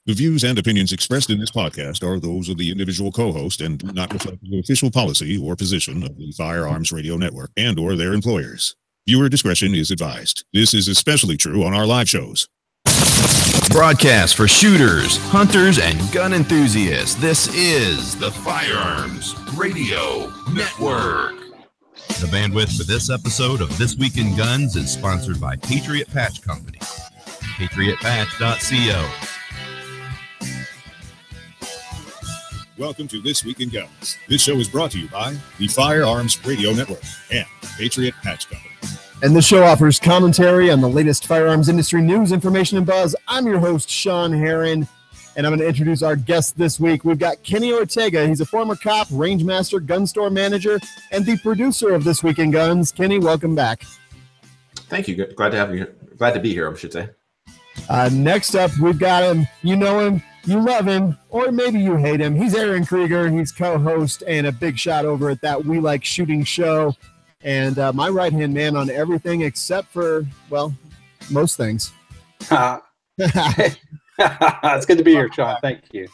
The views and opinions expressed in this podcast are those of the individual co-host and do not reflect the official policy or position of the Firearms Radio Network and or their employers. Viewer discretion is advised. This is especially true on our live shows. Broadcast for shooters, hunters, and gun enthusiasts. This is the Firearms Radio Network. The bandwidth for this episode of This Week in Guns is sponsored by Patriot Patch Company. PatriotPatch.co. Welcome to This Week in Guns. This show is brought to you by the Firearms Radio Network and Patriot Patch Company. And this show offers commentary on the latest firearms industry news, information, and buzz. I'm your host, Sean Herron, and I'm going to introduce our guest this week. We've got Kenny Ortega. He's a former cop, range master, gun store manager, and the producer of This Week in Guns. Kenny, welcome back. Thank you. Glad to have you. Glad to be here, I should say. Next up, we've got him. You know him. You love him, or maybe you hate him. He's Aaron Krieger. He's co-host and a big shot over at That We Like Shooting show. And my right-hand man on everything except for, well, most things. It's good to be here, Sean. Thank you.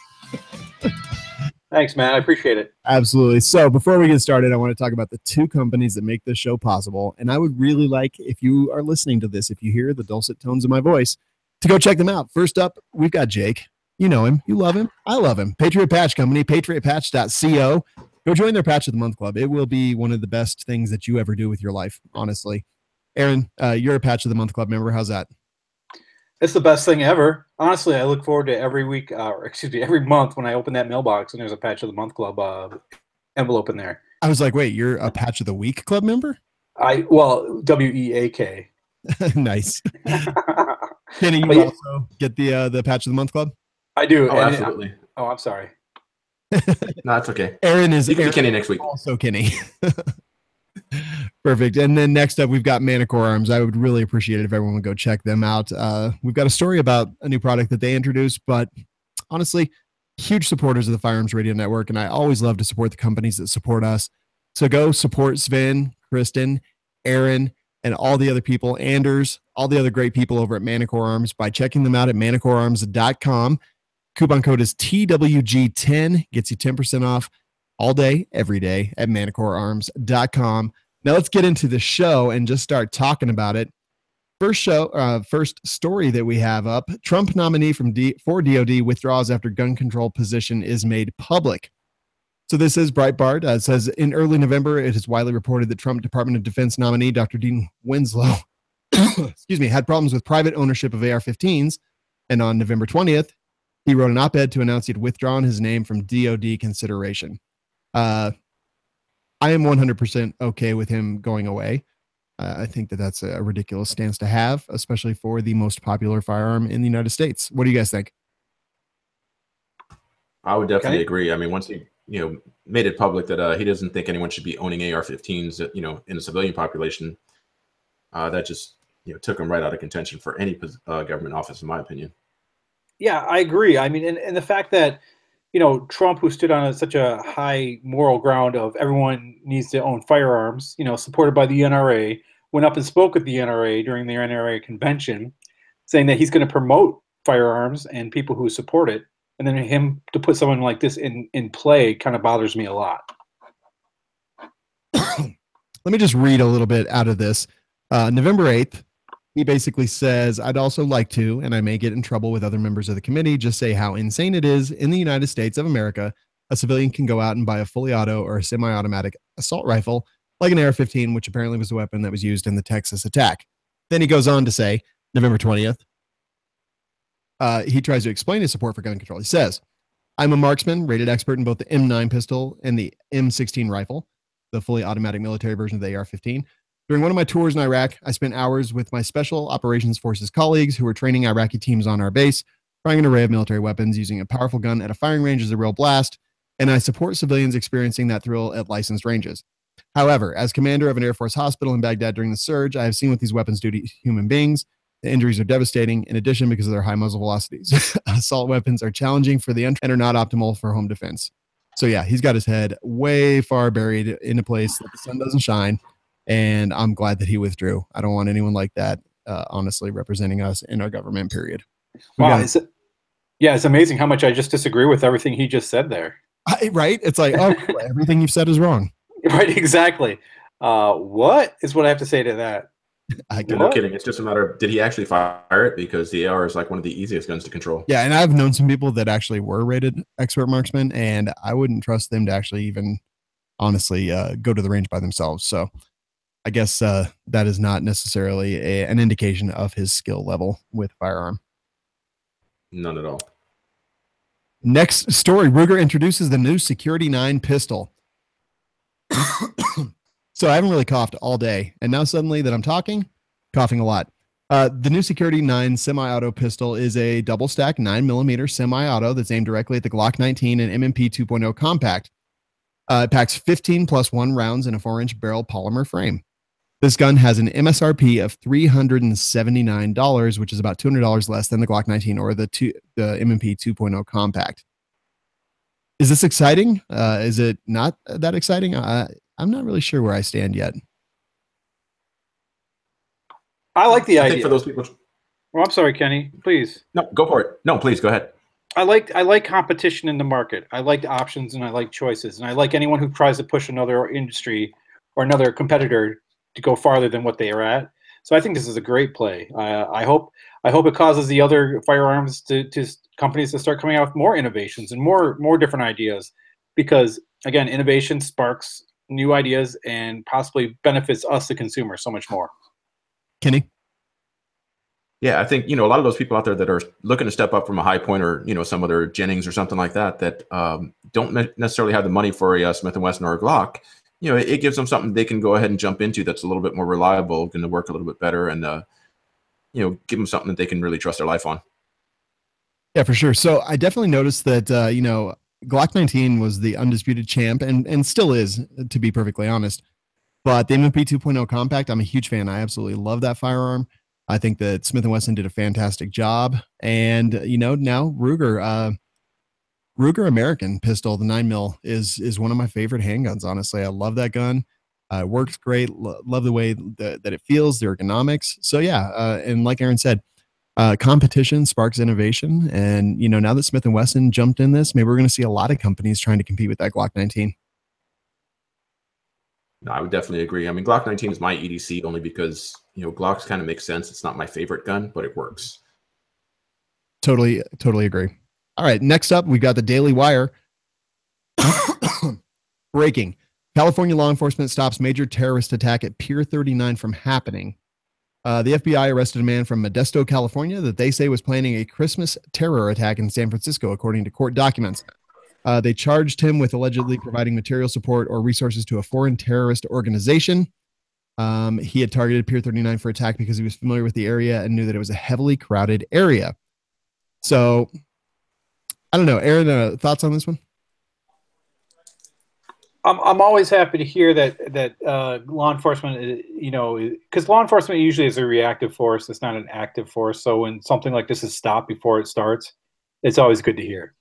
Thanks, man. I appreciate it. Absolutely. So before we get started, I want to talk about the two companies that make this show possible. And I would really like, if you are listening to this, if you hear the dulcet tones of my voice, to go check them out. First up, we've got Jake. You know him. You love him. I love him. Patriot Patch Company, PatriotPatch.co. Go join their Patch of the Month Club. It will be one of the best things that you ever do with your life, honestly. Aaron, you're a Patch of the Month Club member. How's that? It's the best thing ever. Honestly, I look forward to every week, every month when I open that mailbox and there's a Patch of the Month Club envelope in there. I was like, wait, you're a Patch of the Week Club member? WEAK. Nice. Kenny, you also get the Patch of the Month Club? I do. Oh, absolutely. I'm sorry. No, it's okay. Aaron is Kenny next week. Also Kenny. Perfect. And then next up, we've got Manticore Arms. I would really appreciate it if everyone would go check them out. We've got a story about a new product that they introduced, but honestly, huge supporters of the Firearms Radio Network, and I always love to support the companies that support us. So go support Sven, Kristen, Aaron, and all the other people, Anders, all the other great people over at Manticore Arms by checking them out at manticorearms.com. Coupon code is TWG10, gets you 10% off all day, every day at manticorearms.com. Now let's get into the show and just start talking about it. First story that we have up, Trump nominee for DOD withdraws after gun control position is made public. So this is Breitbart. It says, in early November, it is widely reported that Trump Department of Defense nominee Dr. Dean Winslow had problems with private ownership of AR-15s. And on November 20th, he wrote an op-ed to announce he'd withdrawn his name from DOD consideration. I am 100% okay with him going away. I think that that's a ridiculous stance to have, especially for the most popular firearm in the United States. What do you guys think? I would definitely agree. I mean, once he made it public that he doesn't think anyone should be owning AR-15s, in the civilian population, that just took him right out of contention for any government office, in my opinion. Yeah, I agree. I mean, and the fact that, Trump, who stood on such a high moral ground of everyone needs to own firearms, supported by the NRA, went up and spoke at the NRA during the NRA convention, saying that he's going to promote firearms and people who support it. And then him to put someone like this in play kind of bothers me a lot. Let me just read a little bit out of this. November 8th, he basically says, I'd also like to, and I may get in trouble with other members of the committee, just say how insane it is in the United States of America. A civilian can go out and buy a fully auto or a semi-automatic assault rifle like an AR-15, which apparently was the weapon that was used in the Texas attack. Then he goes on to say, November 20th, he tries to explain his support for gun control. He says, I'm a marksman, rated expert in both the M9 pistol and the M16 rifle, the fully automatic military version of the AR-15. During one of my tours in Iraq, I spent hours with my Special Operations Forces colleagues who were training Iraqi teams on our base. Trying an array of military weapons using a powerful gun at a firing range is a real blast, and I support civilians experiencing that thrill at licensed ranges. However, as commander of an Air Force hospital in Baghdad during the surge, I have seen what these weapons do to human beings. The injuries are devastating, in addition because of their high muzzle velocities. Assault weapons are challenging for the and are not optimal for home defense. So yeah, he's got his head way far buried in a place that the sun doesn't shine. And I'm glad that he withdrew. I don't want anyone like that, honestly, representing us in our government, period. Wow. It's amazing how much I just disagree with everything he just said there. Right? It's like, oh, everything you've said is wrong. Right, exactly. What is what I have to say to that? No kidding. It's just a matter of, did he actually fire it? Because the AR is like one of the easiest guns to control. Yeah, and I've known some people that actually were rated expert marksmen, and I wouldn't trust them to actually even, honestly, go to the range by themselves. So I guess that is not necessarily an indication of his skill level with firearm. None at all. Next story, Ruger introduces the new Security 9 pistol. So I haven't really coughed all day, and now suddenly that I'm talking, coughing a lot. The new Security 9 semi-auto pistol is a double-stack 9mm semi-auto that's aimed directly at the Glock 19 and MMP 2.0 compact. It packs 15 plus 1 rounds in a 4-inch barrel polymer frame. This gun has an MSRP of $379, which is about $200 less than the Glock 19 or the MMP 2.0 compact. Is this exciting? Is it not that exciting? I'm not really sure where I stand yet. I like the idea. I think for those people. Well, I'm sorry, Kenny. Please. No, go for it. No, please go ahead. I like competition in the market. I like options and I like choices, and I like anyone who tries to push another industry or another competitor to go farther than what they are at. So I think this is a great play. I hope it causes the other firearms to companies to start coming out with more innovations and more different ideas, because again, innovation sparks new ideas and possibly benefits us, the consumer, so much more. Kenny? Yeah, I think, a lot of those people out there that are looking to step up from a high point or, some other Jennings or something like that, don't necessarily have the money for a Smith & Wesson or a Glock, it gives them something they can go ahead and jump into that's a little bit more reliable, going to work a little bit better, and, give them something that they can really trust their life on. Yeah, for sure. So I definitely noticed that, Glock 19 was the undisputed champ and still is, to be perfectly honest. But the MMP 2.0 compact, I'm a huge fan. I absolutely love that firearm. I think that Smith & Wesson did a fantastic job. And, now Ruger American pistol, the 9mm, is one of my favorite handguns, honestly. I love that gun. It works great. Love the way that it feels, the ergonomics. So, yeah, and like Aaron said, competition sparks innovation. And, now that Smith & Wesson jumped in this, maybe we're going to see a lot of companies trying to compete with that Glock 19. No, I would definitely agree. I mean, Glock 19 is my EDC only because, Glocks kind of make sense. It's not my favorite gun, but it works. Totally agree. All right, next up, we've got the Daily Wire. Breaking. California law enforcement stops major terrorist attack at Pier 39 from happening. The FBI arrested a man from Modesto, California, that they say was planning a Christmas terror attack in San Francisco, according to court documents. They charged him with allegedly providing material support or resources to a foreign terrorist organization. He had targeted Pier 39 for attack because he was familiar with the area and knew that it was a heavily crowded area. So, I don't know. Aaron, thoughts on this one? I'm always happy to hear that law enforcement, because law enforcement usually is a reactive force. It's not an active force. So when something like this is stopped before it starts, it's always good to hear.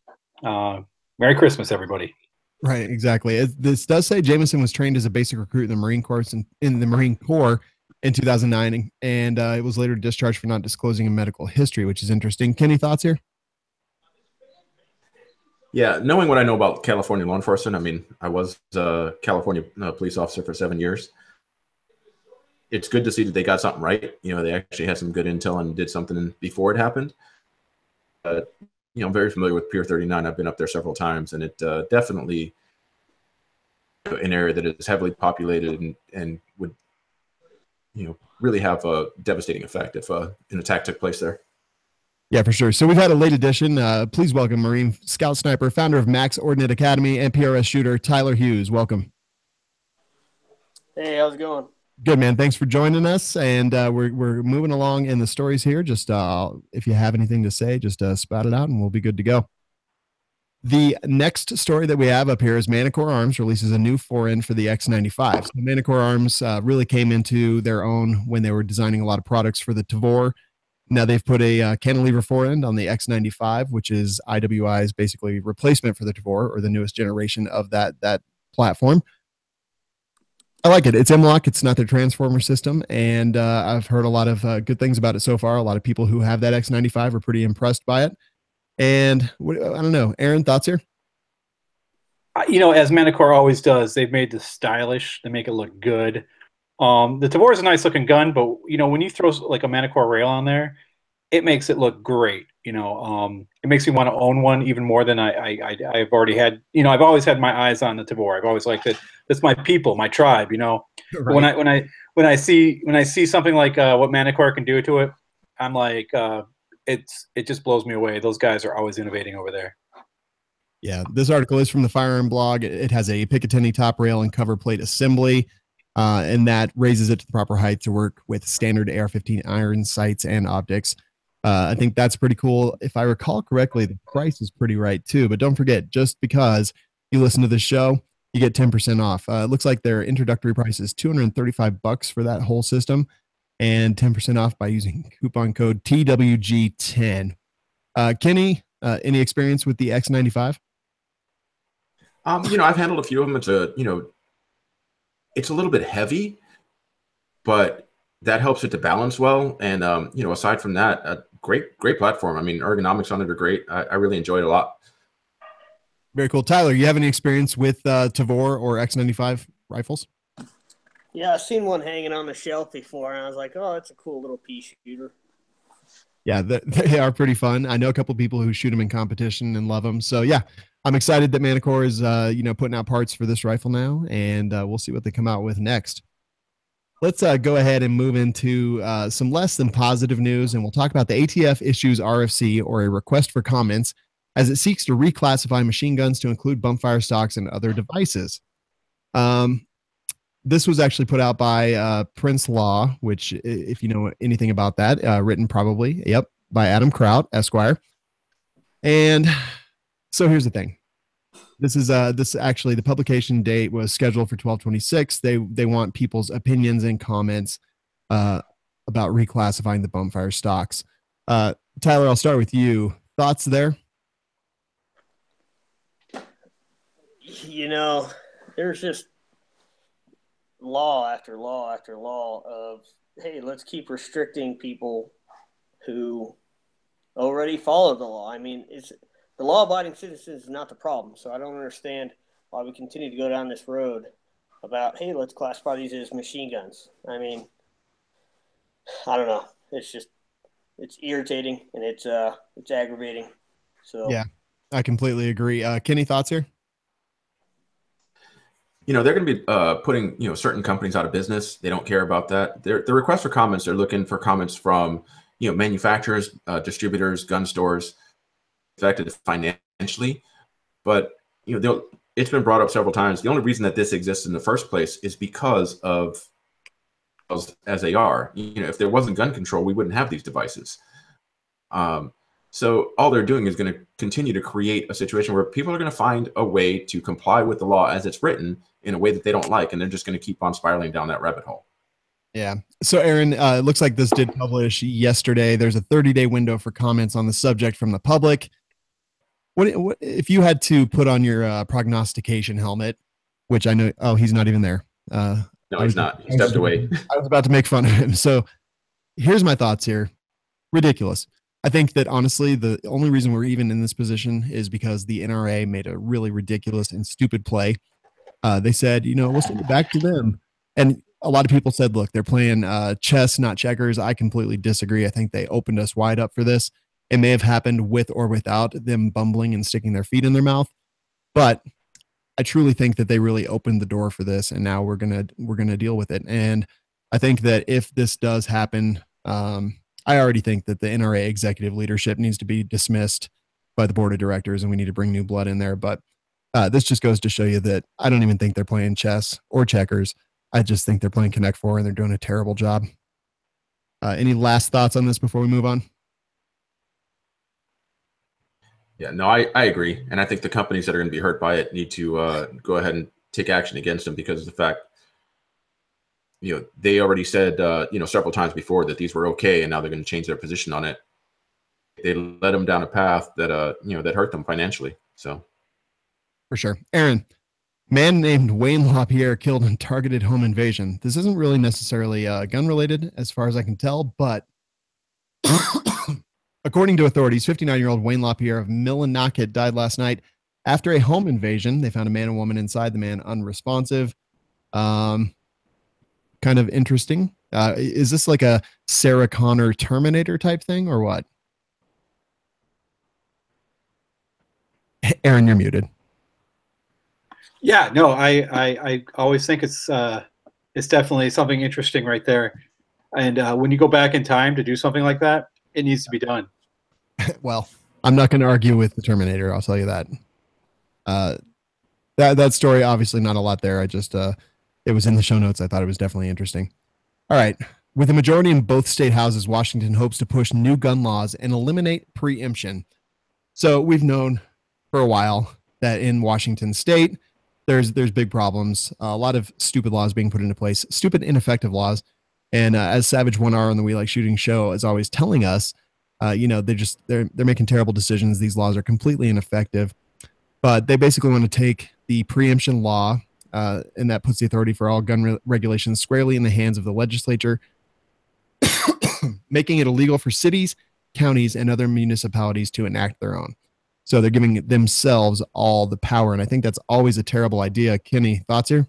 Merry Christmas, everybody. Right, exactly. This does say Jameson was trained as a basic recruit in the Marine Corps in 2009, and it was later discharged for not disclosing a medical history, which is interesting. Kenny, thoughts here? Yeah, knowing what I know about California law enforcement, I mean, I was a California police officer for 7 years. It's good to see that they got something right. They actually had some good intel and did something before it happened. I'm very familiar with Pier 39. I've been up there several times, and it definitely an area that is heavily populated and would, really have a devastating effect if an attack took place there. Yeah, for sure. So we've had a late edition. Please welcome Marine Scout Sniper, founder of Max Ordnance Academy, and PRS shooter, Tyler Hughes. Welcome. Hey, how's it going? Good, man. Thanks for joining us. And we're moving along in the stories here. Just if you have anything to say, just spout it out and we'll be good to go. The next story that we have up here is Manticore Arms releases a new forend for the X95. So Manticore Arms really came into their own when they were designing a lot of products for the Tavor. Now they've put a cantilever forend on the X95, which is IWI's basically replacement for the Tavor, or the newest generation of that platform. I like it. It's M-Lock. It's not their transformer system. And I've heard a lot of good things about it so far. A lot of people who have that X95 are pretty impressed by it. And I don't know. Aaron, thoughts here? As Manticore always does, they've made this stylish. They make it look good. The Tavor is a nice looking gun, but when you throw like a Manticore rail on there, it makes it look great. It makes me want to own one even more than I've already had. I've always had my eyes on the Tavor. I've always liked it. That's my people, my tribe. Right. When I see something like what Manticore can do to it, I'm like, it just blows me away. Those guys are always innovating over there. Yeah, this article is from the Firearm blog. It has a Picatinny top rail and cover plate assembly, and that raises it to the proper height to work with standard AR-15 iron sights and optics. I think that's pretty cool. If I recall correctly, the price is pretty right too. But don't forget, just because you listen to the show, you get 10% off. It looks like their introductory price is $235 for that whole system, and 10% off by using coupon code TWG10. Kenny, any experience with the X95? I've handled a few of them. It's a little bit heavy, but that helps it to balance well. And, aside from that, great platform. I mean, ergonomics on it are great. I really enjoyed it a lot. Very cool. Tyler, you have any experience with Tavor or X95 rifles? Yeah, I've seen one hanging on the shelf before, and I was like, oh, that's a cool little pea shooter. Yeah, they are pretty fun. I know a couple people who shoot them in competition and love them. So, yeah, I'm excited that Manticore is, putting out parts for this rifle now, and we'll see what they come out with next. Let's go ahead and move into some less than positive news, and we'll talk about the ATF issues RFC, or a request for comments, as it seeks to reclassify machine guns to include bumpfire stocks and other devices. This was actually put out by Prince Law, which, if you know anything about that, written probably, by Adam Kraut, Esquire. And so here's the thing. This actually, the publication date was scheduled for 12/26. They want people's opinions and comments about reclassifying the bumpfire stocks. Tyler, I'll start with you. Thoughts there? There's just law after law after law of, hey, let's keep restricting people who already follow the law. I mean, the law-abiding citizens is not the problem, so I don't understand why we continue to go down this road about, hey, let's classify these as machine guns. I mean, I don't know. It's irritating, and it's aggravating. So yeah, I completely agree. Kenny, thoughts here? They're going to be putting, certain companies out of business. They don't care about that. The request for comments, they're looking for comments from, manufacturers, distributors, gun stores, affected financially. But, it's been brought up several times. The only reason that this exists in the first place is because of, as they are. If there wasn't gun control, we wouldn't have these devices. So all they're doing is going to continue to create a situation where people are going to find a way to comply with the law as it's written in a way that they don't like, and they're just going to keep on spiraling down that rabbit hole. Yeah. So, Aaron, it looks like this did publish yesterday. There's a 30-day window for comments on the subject from the public. What if you had to put on your prognostication helmet, which I know, oh, he's not even there. No, he's not. He stepped away. I was about to make fun of him. So here's my thoughts here. Ridiculous. I think that honestly, the only reason we're even in this position is because the NRA made a really ridiculous and stupid play. They said, we'll send it back to them. And a lot of people said, look, they're playing chess, not checkers. I completely disagree. I think they opened us wide up for this. It may have happened with or without them bumbling and sticking their feet in their mouth. But I truly think that they really opened the door for this. And now we're going to deal with it. And I think that if this does happen, I already think that the NRA executive leadership needs to be dismissed by the board of directors, and we need to bring new blood in there. But this just goes to show you that I don't even think they're playing chess or checkers. I just think they're playing Connect Four, and they're doing a terrible job. Any last thoughts on this before we move on? Yeah, no, I agree. And I think the companies that are going to be hurt by it need to go ahead and take action against them, because of the fact, they already said, several times before that these were okay, and now they're going to change their position on it. They led them down a path that, that hurt them financially. So, for sure. Aaron, Man named Wayne LaPierre killed in targeted home invasion. This isn't really necessarily gun related as far as I can tell, but according to authorities, 59-year-old Wayne LaPierre of Millinocket died last night after a home invasion. They found a man and woman inside, the man unresponsive. Kind of interesting. Is this like a Sarah Connor Terminator type thing or what? Aaron, you're muted. Yeah, no, I always think it's definitely something interesting right there. And when you go back in time to do something like that, it needs to be done. Well, I'm not going to argue with the Terminator. I'll tell you that. That story, obviously not a lot there. I just, it was in the show notes. I thought it was definitely interesting. All right. With a majority in both state houses, Washington hopes to push new gun laws and eliminate preemption. So we've known for a while that in Washington state, there's big problems. A lot of stupid laws being put into place, stupid, ineffective laws. And as Savage 1R on the We Like Shooting show is always telling us, they're making terrible decisions. These laws are completely ineffective. But they basically want to take the preemption law, and that puts the authority for all gun regulations squarely in the hands of the legislature, making it illegal for cities, counties, and other municipalities to enact their own. So they're giving themselves all the power. And I think that's always a terrible idea. Kenny, thoughts here?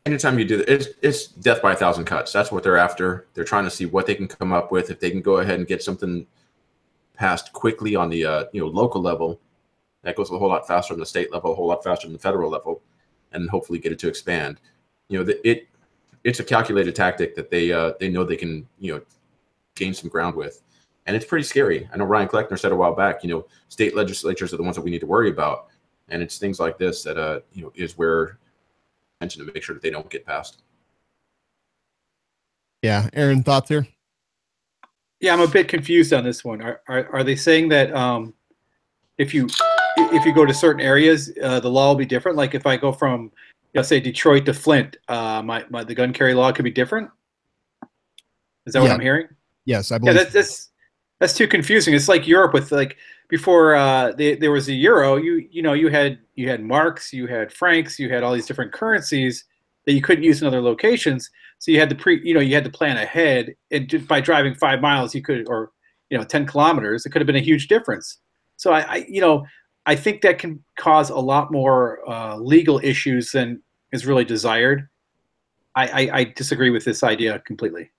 Anytime you do that, it's death by a thousand cuts. That's what they're after. They're trying to see what they can come up with. If they can go ahead and get something passed quickly on the local level, that goes a whole lot faster on the state level, a whole lot faster than the federal level, and hopefully get it to expand. It's a calculated tactic that they know they can gain some ground with. And it's pretty scary. I know Ryan Kleckner said a while back, state legislatures are the ones that we need to worry about. And it's things like this that, is where attention to make sure that they don't get passed. Yeah. Aaron, thoughts here? Yeah, I'm a bit confused on this one. Are they saying that if you go to certain areas, the law will be different? Like if I go from, say Detroit to Flint, the gun carry law could be different? Is that what I'm hearing? Yes, I believe. Yeah, that's too confusing. It's like Europe with before there was a euro. You had marks, you had francs, you had all these different currencies that you couldn't use in other locations. So you had to you had to plan ahead, and just by driving 5 miles, you could, or 10 kilometers, it could have been a huge difference. So I think that can cause a lot more legal issues than is really desired. I disagree with this idea completely.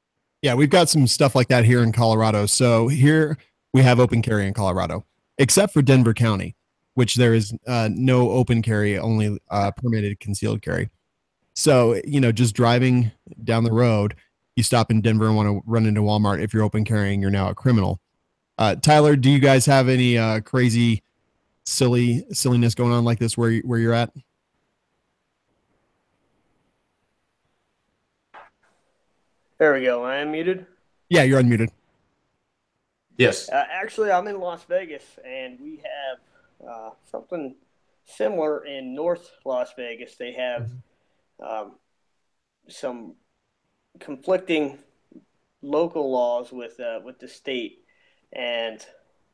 Yeah, we've got some stuff like that here in Colorado. So here we have open carry in Colorado, except for Denver County, which there is no open carry, only permitted concealed carry. So, just driving down the road, you stop in Denver and want to run into Walmart. If you're open carrying, you're now a criminal. Tyler, do you guys have any crazy silliness going on like this where you're at? There we go. I am muted. Yeah, you're unmuted. Yes. Actually, I'm in Las Vegas, and we have something similar in North Las Vegas. They have some conflicting local laws with the state, and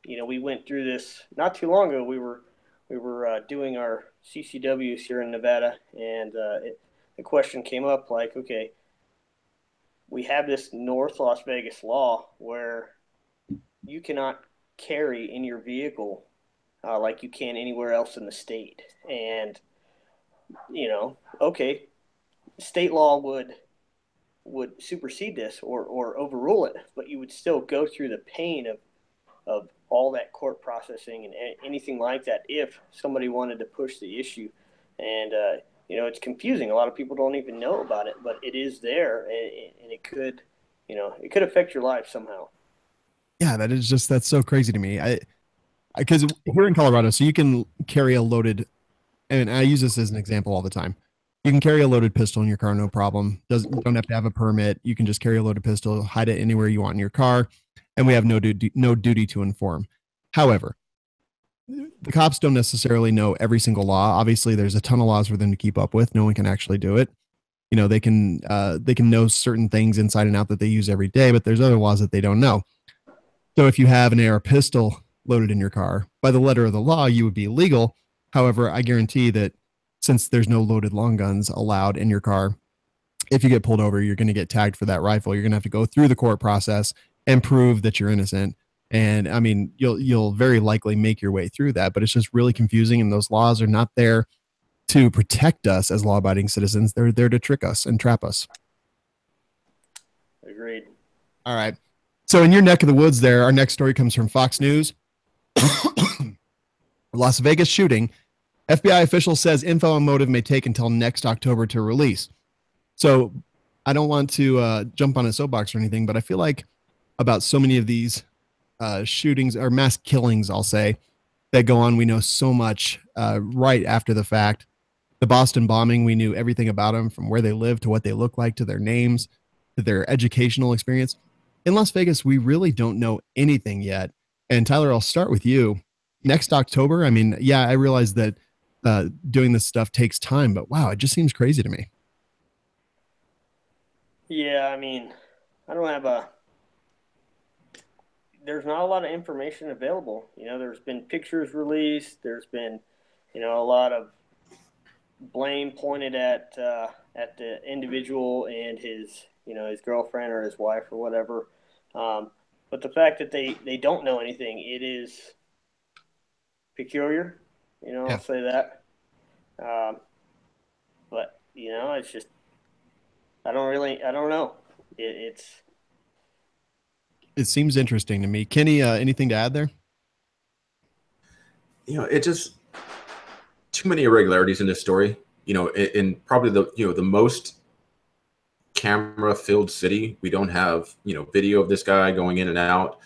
we went through this not too long ago. We were doing our CCWs here in Nevada, and the question came up like, okay, we have this North Las Vegas law where you cannot carry in your vehicle like you can anywhere else in the state. And, okay, state law would supersede this or overrule it, but you would still go through the pain of all that court processing and anything like that if somebody wanted to push the issue. And, it's confusing. A lot of people don't even know about it, but it is there, and it could, it could affect your life somehow. Yeah, that's so crazy to me. Because we're in Colorado, so you can carry a loaded, and I use this as an example all the time. You can carry a loaded pistol in your car, no problem. Don't have to have a permit. You can just carry a loaded pistol, hide it anywhere you want in your car, and we have no duty to inform. However, the cops don't necessarily know every single law. Obviously, there's a ton of laws for them to keep up with. No one can actually do it. They can know certain things inside and out that they use every day, but there's other laws that they don't know. So if you have an AR pistol loaded in your car, by the letter of the law, you would be illegal. However, I guarantee that since there's no loaded long guns allowed in your car, if you get pulled over, you're going to get tagged for that rifle. You're going to have to go through the court process and prove that you're innocent. And I mean, you'll very likely make your way through that, but it's just really confusing. And those laws are not there to protect us as law-abiding citizens. They're there to trick us and trap us. Agreed. All right. So in your neck of the woods there, our next story comes from Fox News. Las Vegas shooting. FBI official says info on motive may take until next October to release. So I don't want to jump on a soapbox or anything, but I feel like about so many of these shootings or mass killings, I'll say, that go on, we know so much right after the fact. The Boston bombing, we knew everything about them, from where they live to what they look like to their names to their educational experience. In Las Vegas, we really don't know anything yet. And Tyler, I'll start with you. Next October, I mean, yeah, I realize that doing this stuff takes time, but wow, it just seems crazy to me. Yeah, I mean, I don't have there's not a lot of information available. You know, there's been pictures released. There's been, you know, a lot of blame pointed at the individual and his, you know, his girlfriend or his wife or whatever. But the fact that they don't know anything, it is peculiar. You know, yeah. I'll say that. But you know, it's just I don't know. It seems interesting to me. Kenny, anything to add there? You know, it just too many irregularities in this story. You know, in probably the most camera-filled city, we don't have video of this guy going in and out.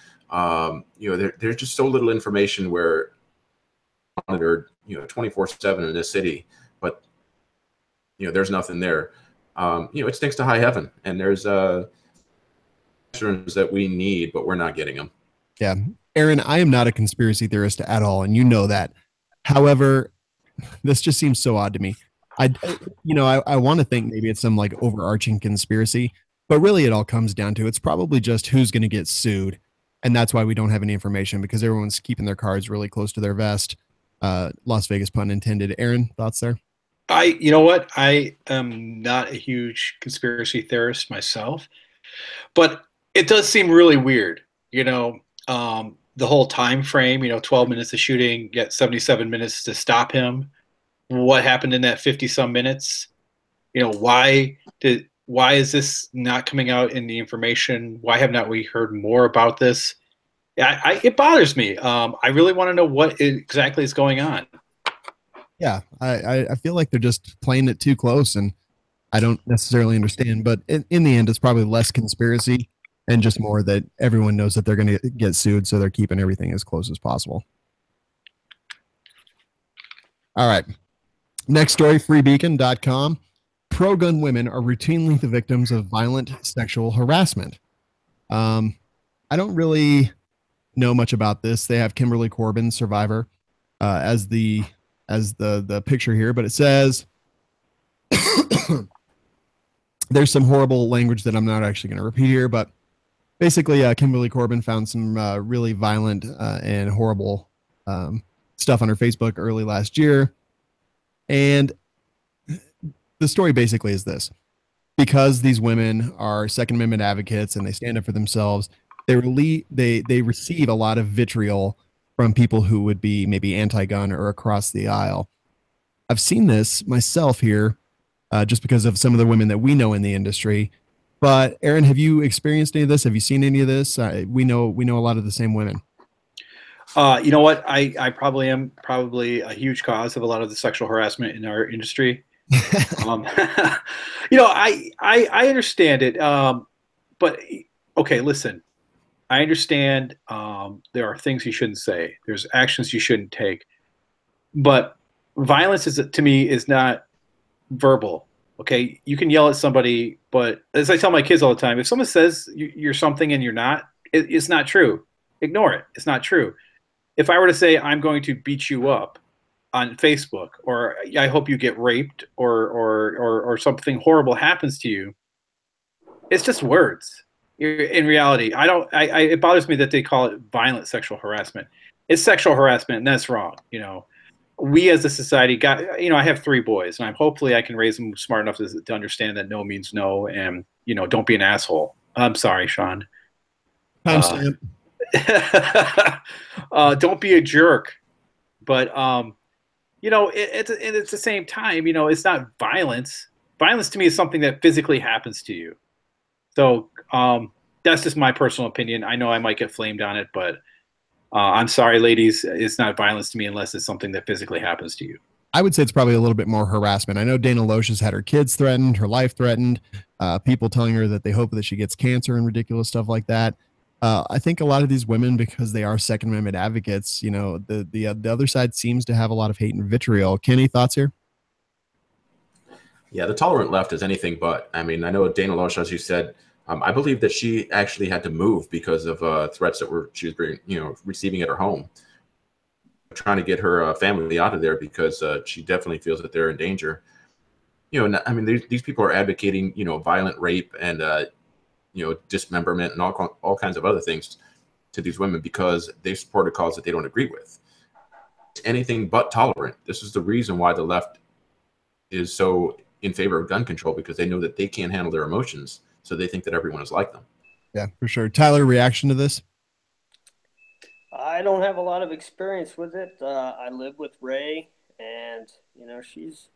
There's just so little information where monitored 24/7 in this city, but there's nothing there. It stinks to high heaven, and there's that we need, but we're not getting them. Yeah. Aaron, I am not a conspiracy theorist at all, and you know that. However, this just seems so odd to me. I want to think maybe it's some like overarching conspiracy, but really it all comes down to it's probably just who's going to get sued. And that's why we don't have any information, because everyone's keeping their cards really close to their vest. Las Vegas pun intended. Aaron, thoughts there? You know what? I am not a huge conspiracy theorist myself, but it does seem really weird, the whole time frame, 12 minutes of shooting, yet 77 minutes to stop him. What happened in that 50 some minutes? Why is this not coming out in the information? Why have not we heard more about this? It bothers me. I really want to know what exactly is going on. Yeah, I feel like they're just playing it too close, and I don't necessarily understand. But in the end, it's probably less conspiracy and just more that everyone knows that they're going to get sued, so they're keeping everything as close as possible. All right. Next story, freebeacon.com. Pro-gun women are routinely the victims of violent sexual harassment. I don't really know much about this. They have Kimberly Corbin, survivor, as the picture here, but it says there's some horrible language that I'm not actually going to repeat here, but basically Kimberly Corbin found some really violent and horrible stuff on her Facebook early last year. And the story basically is this: because these women are Second Amendment advocates and they stand up for themselves, they receive a lot of vitriol from people who would be maybe anti-gun or across the aisle. I've seen this myself here, just because of some of the women that we know in the industry. But Aaron, have you experienced any of this? Have you seen any of this? We know a lot of the same women. You know what? I probably am a huge cause of a lot of the sexual harassment in our industry. I understand it. But okay, listen, I understand there are things you shouldn't say. There's actions you shouldn't take. But violence to me is not verbal. Okay, you can yell at somebody, but as I tell my kids all the time, if someone says you're something and you're not, it's not true. Ignore it. It's not true. If I were to say I'm going to beat you up on Facebook, or I hope you get raped, or something horrible happens to you, it's just words. In reality, it bothers me that they call it violent sexual harassment. It's sexual harassment, and that's wrong. we as a society got, I have 3 boys, and hopefully I can raise them smart enough to understand that no means no, and don't be an asshole. I'm sorry, Sean. Timestamp. Don't be a jerk. But it's at the same time, it's not violence. Violence to me is something that physically happens to you. So that's just my personal opinion. I know I might get flamed on it, but I'm sorry, ladies. It's not violence to me unless it's something that physically happens to you. I would say it's probably a little bit more harassment. I know Dana Loesch has had her kids threatened, her life threatened, people telling her that they hope that she gets cancer and ridiculous stuff like that. I think a lot of these women, because they are Second Amendment advocates, the other side seems to have a lot of hate and vitriol. Kenny, thoughts here? Yeah, the tolerant left is anything but. I mean, I know Dana Loesch, as you said, I believe that she actually had to move because of threats that she was receiving at her home, trying to get her family out of there because she definitely feels that they're in danger. I mean, these people are advocating, violent rape and dismemberment and all kinds of other things to these women because they support a cause that they don't agree with. It's anything but tolerant. This is the reason why the left is so in favor of gun control, because they know that they can't handle their emotions, so they think that everyone is like them. Yeah, for sure. Tyler, reaction to this? I don't have a lot of experience with it. I live with Ray, and she's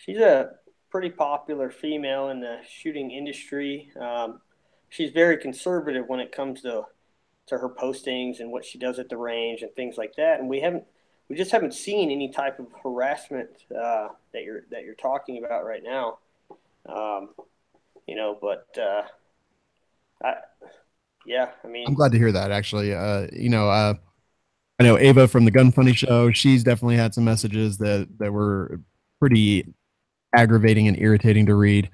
a pretty popular female in the shooting industry. She's very conservative when it comes to her postings and what she does at the range and things like that. And we just haven't seen any type of harassment that you're talking about right now. I mean, I'm glad to hear that, actually. I know Ava from the Gun Funny Show. She's definitely had some messages that were pretty aggravating and irritating to read.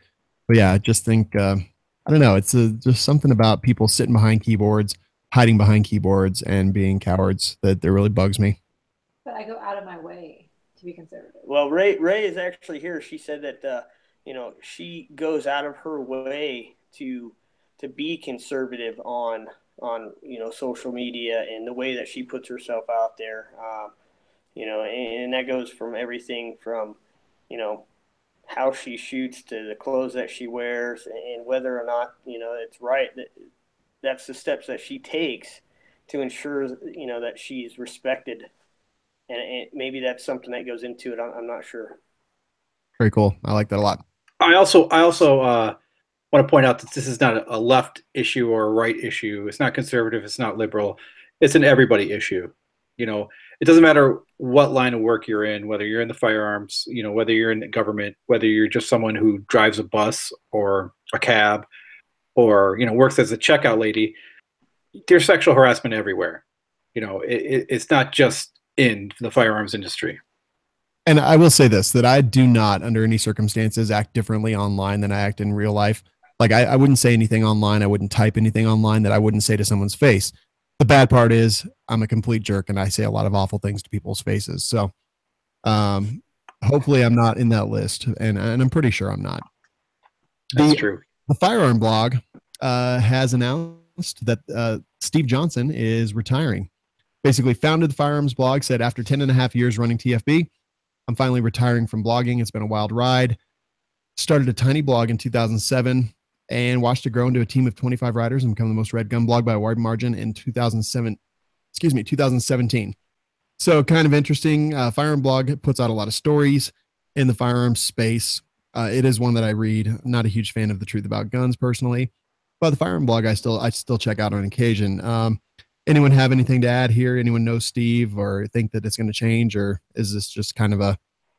But yeah, I just think, I don't know. It's just something about people sitting behind keyboards, hiding behind keyboards, and being cowards that really bugs me. But I go out of my way to be conservative. Well, Ray is actually here. She said that she goes out of her way to be conservative on social media and the way that she puts herself out there. And that goes from everything from how she shoots to the clothes that she wears and whether or not it's right that's the steps that she takes to ensure that she's respected. And maybe that's something that goes into it. I'm not sure. Very cool. I like that a lot. I also want to point out that this is not a left issue or a right issue. It's not conservative. It's not liberal. It's an everybody issue. It doesn't matter what line of work you're in, whether you're in the firearms, whether you're in the government, whether you're just someone who drives a bus or a cab or, works as a checkout lady. There's sexual harassment everywhere. It's not just in the firearms industry. And I will say this, that I do not, under any circumstances, act differently online than I act in real life. Like I wouldn't say anything online. I wouldn't type anything online that I wouldn't say to someone's face. The bad part is I'm a complete jerk and I say a lot of awful things to people's faces. So hopefully I'm not in that list. And I'm pretty sure I'm not. That's true. The Firearm blog has announced that Steve Johnson is retiring. Basically founded the Firearms blog, said after 10 and a half years running TFB, I'm finally retiring from blogging. It's been a wild ride. Started a tiny blog in 2007 and watched it grow into a team of 25 writers and become the most read gun blog by a wide margin in 2017. So kind of interesting. Firearm blog puts out a lot of stories in the firearms space. It is one that I read. I'm not a huge fan of The Truth About Guns personally, but the Firearm blog I still check out on occasion. Anyone have anything to add here? Anyone know Steve or think that it's going to change, or is this just kind of a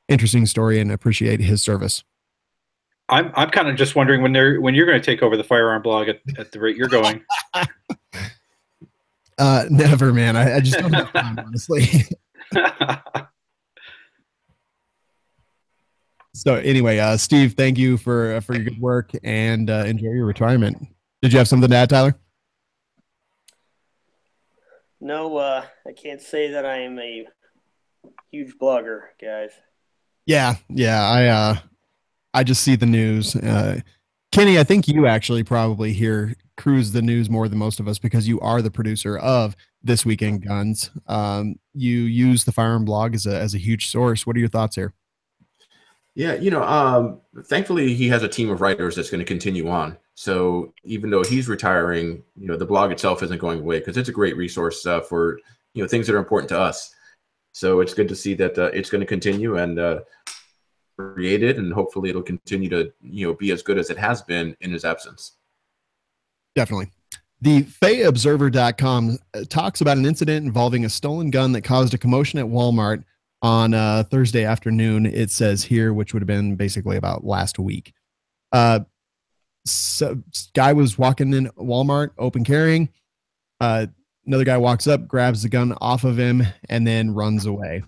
interesting story and appreciate his service? I'm kind of just wondering when you're going to take over the Firearm blog at the rate you're going. Never, man. I just don't have time, honestly. So anyway, Steve, thank you for your good work and enjoy your retirement. Did you have something to add, Tyler? No, I can't say that I am a huge blogger, guys. Yeah. I just see the news. Kenny, I think you actually probably hear cruise the news more than most of us because you are the producer of This Week in Guns. You use the Firearm blog as a huge source. What are your thoughts here? Yeah, thankfully he has a team of writers that's going to continue on. So even though he's retiring, the blog itself isn't going away because it's a great resource for things that are important to us. So it's good to see that it's going to continue and create it, and hopefully it'll continue to be as good as it has been in his absence. Definitely. The FayObserver.com talks about an incident involving a stolen gun that caused a commotion at Walmart on Thursday afternoon. It says here, which would have been basically about last week. So guy was walking in Walmart, open carrying. Another guy walks up, grabs the gun off of him, and then runs away.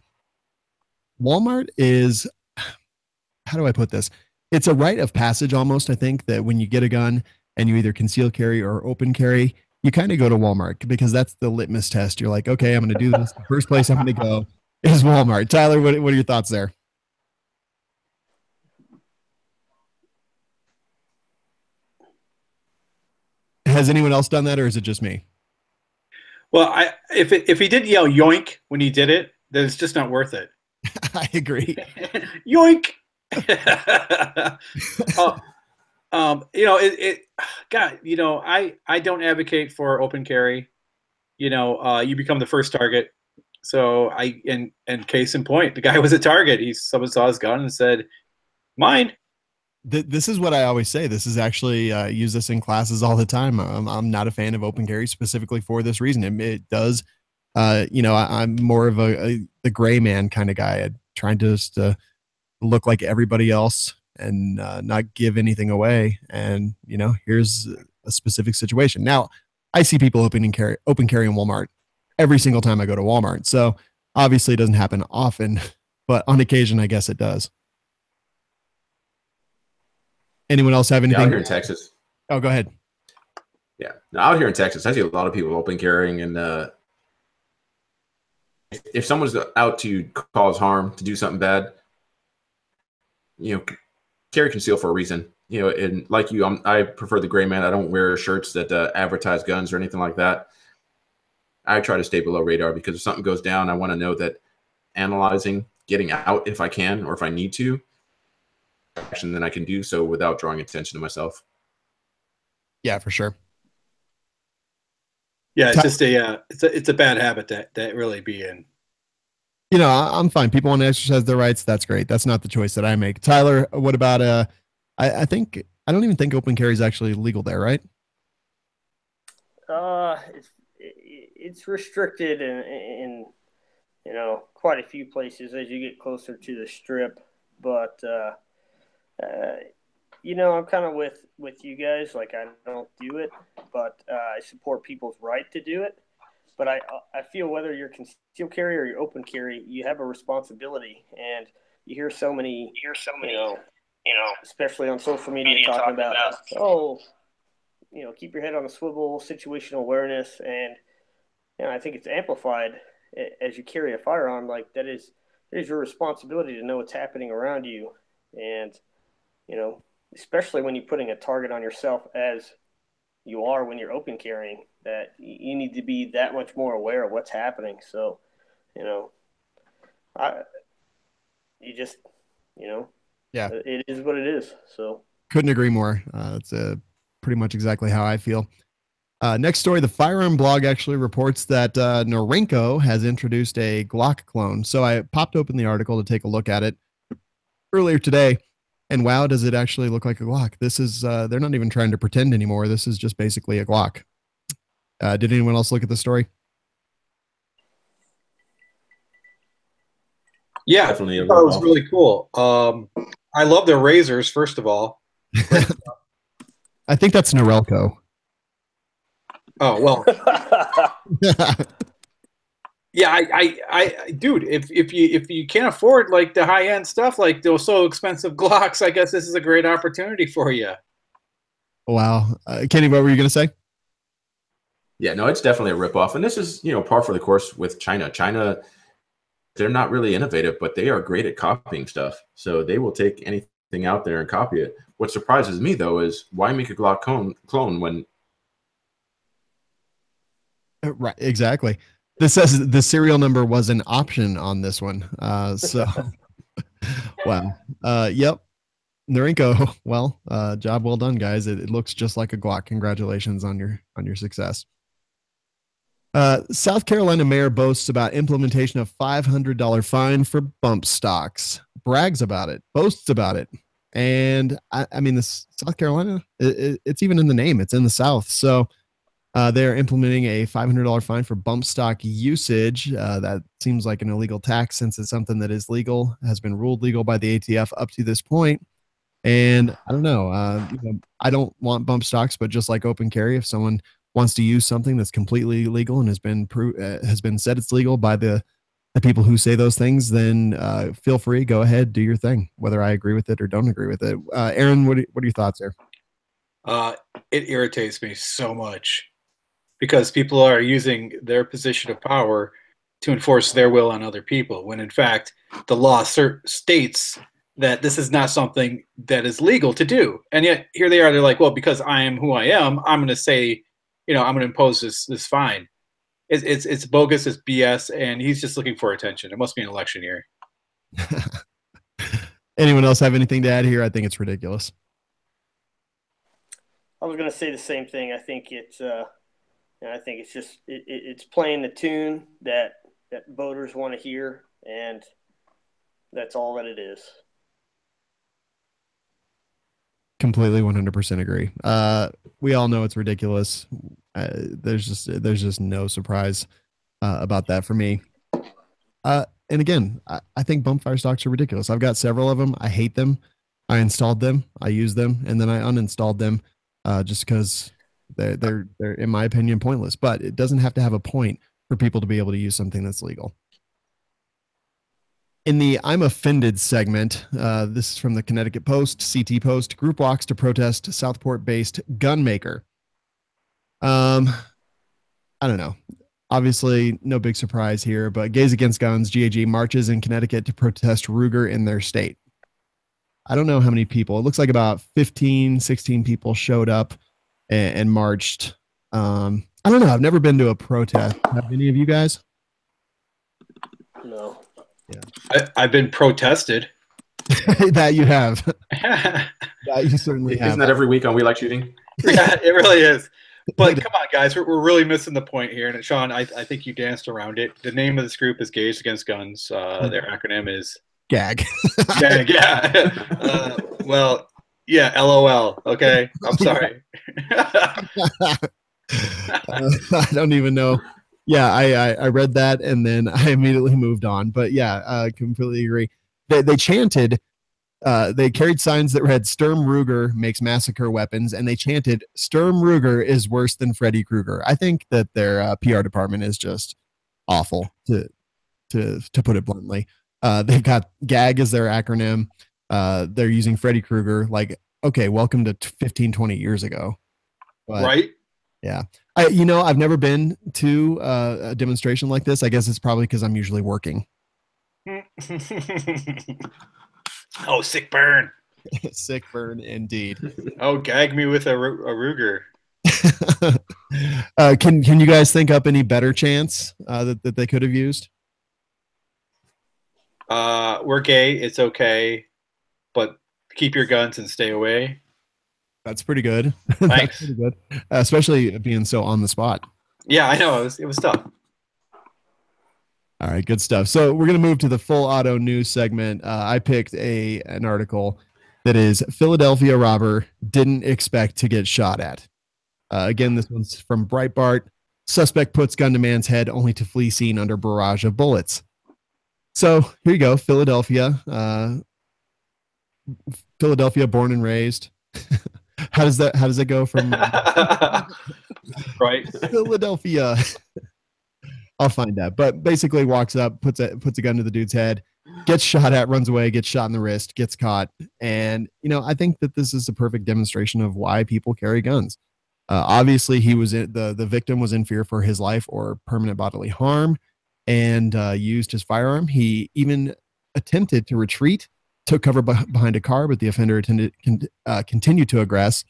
Walmart is, how do I put this? It's a rite of passage almost, I think, that when you get a gun and you either conceal carry or open carry, you kind of go to Walmart because that's the litmus test. You're like, okay, I'm going to do this. The first place I'm going to go is Walmart. Tyler, what are your thoughts there? Has anyone else done that, or is it just me? Well, if he did yell yoink when he did it, then it's just not worth it. I agree. Yoink. I don't advocate for open carry. You become the first target. So and case in point, the guy was a target. Someone saw his gun and said, "Mine." This is what I always say. This is actually use this in classes all the time. I'm not a fan of open carry specifically for this reason. It does, I'm more of the gray man kind of guy, trying to just look like everybody else and not give anything away. And here's a specific situation. Now, I see people open carry in Walmart every single time I go to Walmart. So obviously it doesn't happen often, but on occasion, I guess it does. Anyone else have anything? Out here in Texas. Oh, go ahead. Yeah. Now, out here in Texas, I see a lot of people open carrying, and if someone's out to cause harm, to do something bad, carry conceal for a reason. And like you, I prefer the gray man. I don't wear shirts that advertise guns or anything like that. I try to stay below radar because if something goes down, I want to know that analyzing, getting out if I can or if I need to, action, then I can do so without drawing attention to myself. Yeah, for sure. Yeah, it's just it's a bad habit that really be in. I'm fine. People want to exercise their rights. That's great. That's not the choice that I make. Tyler, what about I don't even think open carry is actually legal there, right? It's restricted in quite a few places as you get closer to the strip, but I'm kind of with you guys. Like, I don't do it, but I support people's right to do it. But I feel whether you're concealed carry or you're open carry, you have a responsibility. And you hear so many, especially on social media, talking about, keep your head on a swivel, situational awareness, and I think it's amplified as you carry a firearm. Like, that is your responsibility to know what's happening around you, and especially when you're putting a target on yourself as you are when you're open carrying, that you need to be that much more aware of what's happening. So, it is what it is. So couldn't agree more. It's pretty much exactly how I feel. Next story, the Firearm blog actually reports that Norinco has introduced a Glock clone. So I popped open the article to take a look at it earlier today. And wow, does it actually look like a Glock? This is, they're not even trying to pretend anymore. This is just basically a Glock. Did anyone else look at the story? Yeah, definitely. I thought it was really cool. I love their razors, first of all. I think that's Norelco. Oh, well. Yeah, I dude, if you can't afford like the high end stuff, like those so expensive Glocks, I guess this is a great opportunity for you. Wow, Kenny, what were you gonna say? Yeah, no, it's definitely a ripoff, and this is par for the course with China. China, they're not really innovative, but they are great at copying stuff. So they will take anything thing out there and copy it. What surprises me though is why make a Glock clone when Right, exactly. This says the serial number was an option on this one. So wow. Yep. Norinko, well, job well done, guys. It looks just like a Glock. Congratulations on your success. South Carolina mayor boasts about implementation of $500 fine for bump stocks. Brags about it, boasts about it. And I mean, this South Carolina, it's even in the name. It's in the South. So they're implementing a $500 fine for bump stock usage. That seems like an illegal tax since it's something that is legal, has been ruled legal by the ATF up to this point. And I don't know, I don't want bump stocks, but just like open carry, if someone wants to use something that's completely legal and has been said it's legal by the people who say those things, then feel free, go ahead, do your thing, whether I agree with it or don't agree with it. Aaron, what are your thoughts there? It irritates me so much because people are using their position of power to enforce their will on other people, when in fact the law states that this is not something that is legal to do. And yet here they are, they're like, well, because I am who I am, I'm going to say, I'm going to impose this fine. It's bogus, it's BS, and he's just looking for attention. It must be an election year. Anyone else have anything to add here? I think it's ridiculous. I was going to say the same thing. I think it's just it's playing the tune that voters want to hear, and that's all that it is. Completely 100% agree. We all know it's ridiculous. There's just no surprise about that for me. And again, I think bump fire stocks are ridiculous. I've got several of them. I hate them. I installed them. I used them, and then I uninstalled them just because they're in my opinion pointless. But it doesn't have to have a point for people to be able to use something that's legal. In the I'm offended segment, this is from the Connecticut Post, CT Post, group walks to protest Southport-based gun maker. I don't know. Obviously, no big surprise here, but Gays Against Guns, GAG, marches in Connecticut to protest Ruger in their state. I don't know how many people. It looks like about 15, 16 people showed up and marched. I don't know. I've never been to a protest. Have any of you guys? No. Yeah. I've been protested. That you have. That you certainly have. Isn't that every week on We Like Shooting? Yeah, it really is. But come on, guys, we're really missing the point here. And Sean, I think you danced around it. The name of this group is Gays Against Guns. Their acronym is GAG. GAG. Yeah. Well, yeah. LOL. Okay. I'm sorry. I don't even know. Yeah, I read that and then I immediately moved on. But yeah, I completely agree. They chanted, they carried signs that read Sturm Ruger makes massacre weapons, and they chanted Sturm Ruger is worse than Freddy Krueger. I think that their PR department is just awful, to put it bluntly. They've got GAG as their acronym. They're using Freddy Krueger. Like, okay, welcome to 15, 20 years ago. But, right? Yeah. I've never been to a demonstration like this. I guess it's probably because I'm usually working. Oh, sick burn. Sick burn indeed. Oh, gag me with a Ruger. Can you guys think up any better chants that they could have used? We're gay. It's okay. But keep your guns and stay away. That's pretty good. Thanks. That's pretty good. Especially being so on the spot. Yeah, I know. It was tough. All right, good stuff. So we're going to move to the full auto news segment. I picked an article that is Philadelphia robber didn't expect to get shot at. Again, this one's from Breitbart. Suspect puts gun to man's head only to flee scene under barrage of bullets. So here you go, Philadelphia. Philadelphia, born and raised. How does that go from right? Philadelphia? I'll find that. But basically walks up, puts a gun to the dude's head, gets shot at, runs away, gets shot in the wrist, gets caught. And, I think that this is a perfect demonstration of why people carry guns. Obviously, the victim was in fear for his life or permanent bodily harm and used his firearm. He even attempted to retreat took cover behind a car, but the offender continued to aggress,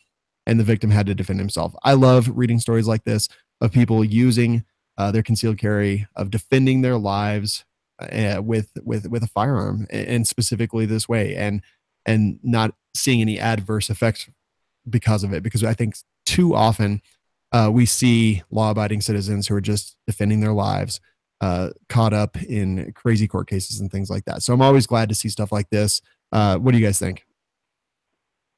and the victim had to defend himself. I love reading stories like this of people using their concealed carry, of defending their lives with a firearm, and specifically this way, and not seeing any adverse effects because of it. Because I think too often we see law-abiding citizens who are just defending their lives caught up in crazy court cases and things like that. So I'm always glad to see stuff like this. What do you guys think?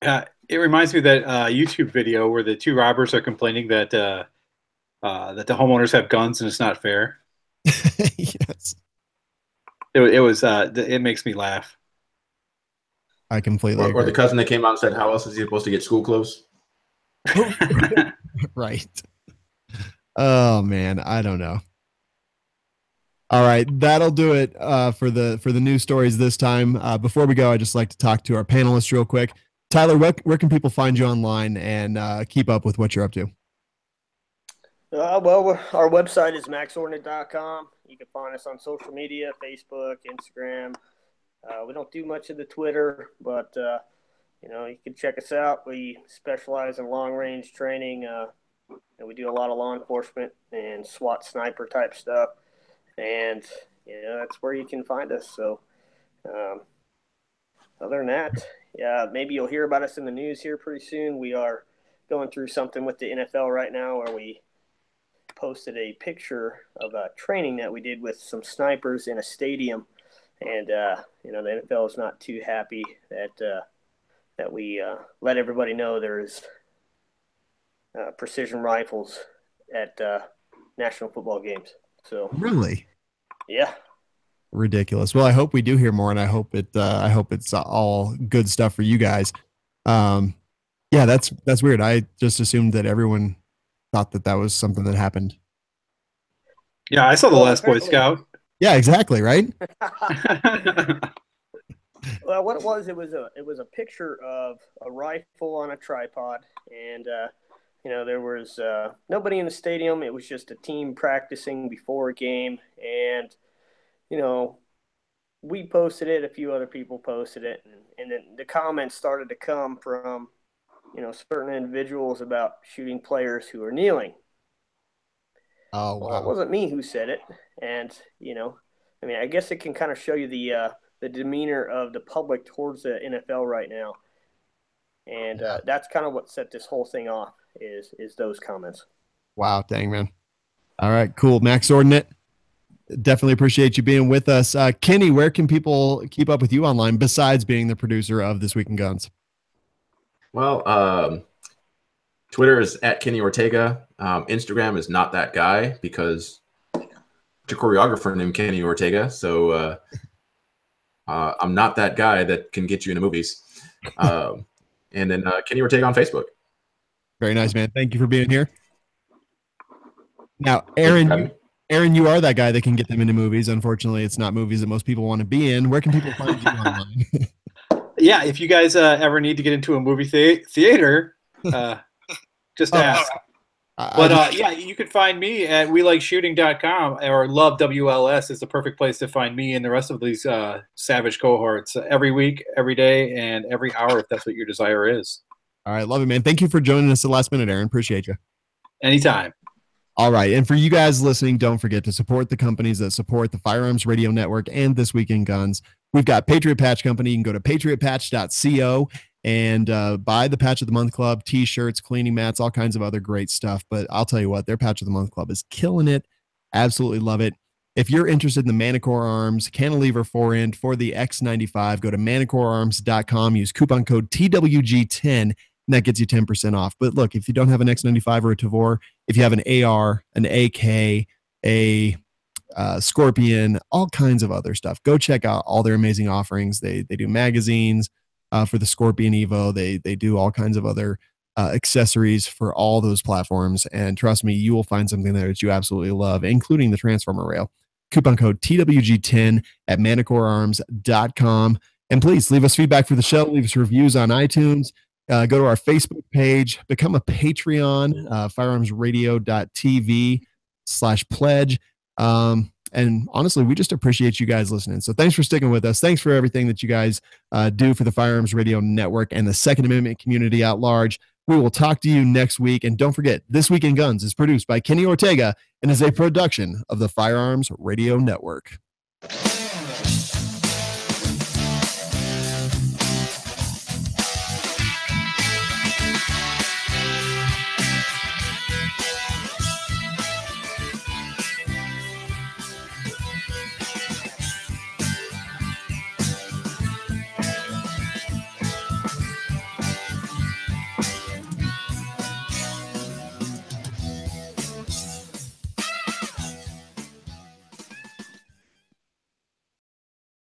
It reminds me of that YouTube video where the two robbers are complaining that the homeowners have guns and it's not fair. Yes. It makes me laugh. I completely agree. Or the cousin that came out and said, how else is he supposed to get school clothes? Right. Oh man, I don't know. All right, that'll do it for the news stories this time. Before we go, I'd just like to talk to our panelists real quick. Tyler, where can people find you online and keep up with what you're up to? Well, our website is maxordinate.com. You can find us on social media, Facebook, Instagram. We don't do much of the Twitter, but, you can check us out. We specialize in long-range training, and we do a lot of law enforcement and SWAT sniper type stuff. And, that's where you can find us. So, other than that, yeah, maybe you'll hear about us in the news here pretty soon. We are going through something with the NFL right now where we posted a picture of a training that we did with some snipers in a stadium. And, the NFL is not too happy that we let everybody know there's precision rifles at national football games. So really, yeah, ridiculous. Well, I hope we do hear more, and I hope it's all good stuff for you guys. Yeah, that's weird. I just assumed that everyone thought that was something that happened. Yeah, I saw the last Boy Scout. Yeah, exactly. Right. Well, what it was a picture of a rifle on a tripod, and there was nobody in the stadium. It was just a team practicing before a game, and we posted it. A few other people posted it, and then the comments started to come from certain individuals about shooting players who are kneeling. Oh, wow. Well, it wasn't me who said it, and I guess it can kind of show you the demeanor of the public towards the NFL right now, and that's kind of what set this whole thing off is those comments. Wow, dang, man. All right, cool. Max Ordinate, definitely appreciate you being with us. Kenny, where can people keep up with you online besides being the producer of This Week in Guns? Well, Twitter is at Kenny Ortega. Instagram is Not That Guy because there's a choreographer named Kenny Ortega. So I'm not that guy that can get you into movies. And then Kenny Ortega on Facebook. Very nice, man. Thank you for being here. Now, Aaron, you are that guy that can get them into movies. Unfortunately, it's not movies that most people want to be in. Where can people find you online? Yeah, if you guys ever need to get into a movie theater, just ask. But you can find me at welikeshooting.com, or Love WLS is the perfect place to find me and the rest of these savage cohorts every week, every day, and every hour if that's what your desire is. All right, love it, man. Thank you for joining us at the last minute, Aaron. Appreciate you. Anytime. All right, and for you guys listening, don't forget to support the companies that support the Firearms Radio Network and This Week in Guns. We've got Patriot Patch Company. You can go to patriotpatch.co and buy the Patch of the Month Club, T-shirts, cleaning mats, all kinds of other great stuff. But I'll tell you what, their Patch of the Month Club is killing it. Absolutely love it. If you're interested in the Manticore arms, cantilever forend for the X95, go to manticorearms.com, use coupon code TWG10, and that gets you 10% off. But look, if you don't have an X95 or a Tavor, if you have an AR, an AK, a Scorpion, all kinds of other stuff, go check out all their amazing offerings. They do magazines for the Scorpion Evo. They do all kinds of other accessories for all those platforms. And trust me, you will find something there that you absolutely love, including the Transformer rail. Coupon code TWG10 at manticorearms.com. And please leave us feedback for the show. Leave us reviews on iTunes. Go to our Facebook page, become a Patreon, firearmsradio.tv/pledge. And honestly, we just appreciate you guys listening. So thanks for sticking with us. Thanks for everything that you guys do for the Firearms Radio Network and the Second Amendment community at large. We will talk to you next week. And don't forget, This Week in Guns is produced by Kenny Ortega and is a production of the Firearms Radio Network.